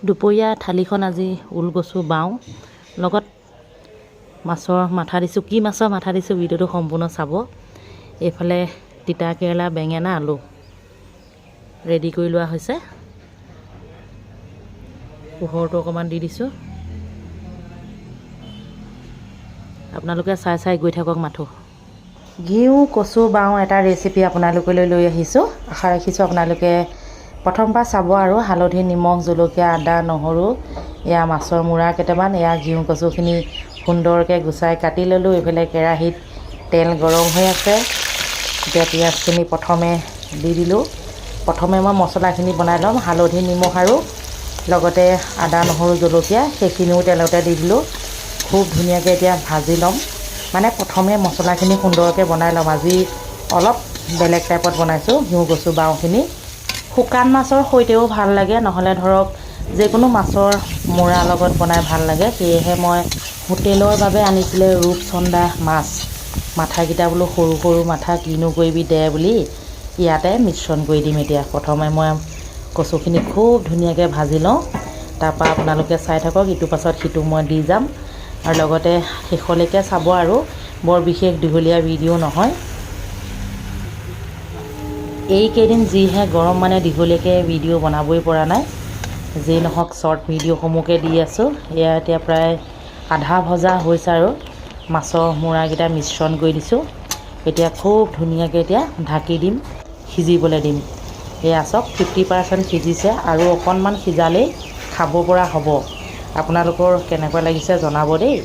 দুপৰীয়া থালিখন আজি ওলকচু বাওঁ লগত মাছৰ মাথা দিছোঁ। কি মাছৰ মাথা দিছোঁ ভিডিঅ'টো সম্পূৰ্ণ চাব। এইফালে তিতা কেৰেলা, বেঙেনা, আলু ৰেডি কৰি লোৱা হৈছে। পোহৰটো অকণমান দি দিছোঁ। আপোনালোকে চাই চাই গৈ থাকক মাথো। ঘিউ কচু বাওঁ এটা ৰেচিপি আপোনালোকলৈ লৈ আহিছোঁ। আশা ৰাখিছোঁ আপোনালোকে প্ৰথমবাৰ চাব আৰু হালধি, নিমখ, জলকীয়া, আদা, নহৰু, এয়া মাছৰ মূৰা কেইটামান, এয়া ঘিউ কচুখিনি সুন্দৰকৈ গুচাই কাটি ল'লোঁ। এইফালে কেৰাহীত তেল গৰম হৈ আছে। এতিয়া পিঁয়াজখিনি প্ৰথমে দি দিলোঁ। প্ৰথমে মই মছলাখিনি বনাই ল'ম। হালধি, নিমখ আৰু লগতে আদা, নহৰু, জলকীয়া সেইখিনিও তেলতে দি দিলোঁ। খুব ধুনীয়াকৈ এতিয়া ভাজি ল'ম। মানে প্ৰথমে মছলাখিনি সুন্দৰকৈ বনাই ল'ম। আজি অলপ বেলেগ টাইপত বনাইছোঁ ঘিউ কচু বাওঁখিনি। শুকান মাছৰ সৈতেও ভাল লাগে, নহ'লে ধৰক যিকোনো মাছৰ মূৰাৰ লগত বনাই ভাল লাগে। সেয়েহে মই হোটেলৰ বাবে আনিছিলে ৰূপচন্দা মাছ। মাথাকেইটা বোলো সৰু সৰু মাথা, কিনো কৰিবি দে বুলি ইয়াতে মিশ্ৰণ কৰি দিম। এতিয়া প্ৰথমে মই কচুখিনি খুব ধুনীয়াকৈ ভাজি লওঁ। তাৰপৰা আপোনালোকে চাই থাকক, ইটোৰ পাছত সিটো মই দি যাম। আৰু লগতে শেষলৈকে চাব আৰু বৰ বিশেষ দীঘলীয়া ভিডিঅ' নহয়। এইকেইদিন যিহে গৰম, মানে দীঘলীয়াকৈ ভিডিঅ' বনাবই পৰা নাই। যি নহওক শ্বৰ্ট ভিডিঅ'সমূহকে দি আছোঁ। এয়া এতিয়া প্ৰায় আধা ভজা হৈছে আৰু মাছৰ মূৰাকেইটা মিশ্ৰণ কৰি দিছোঁ। এতিয়া খুব ধুনীয়াকৈ এতিয়া ঢাকি দিম, সিজিবলৈ দিম। এয়া চাওক 50% সিজিছে আৰু অকণমান সিজালেই খাব পৰা হ'ব। আপোনালোকৰ কেনেকুৱা লাগিছে জনাব দেই।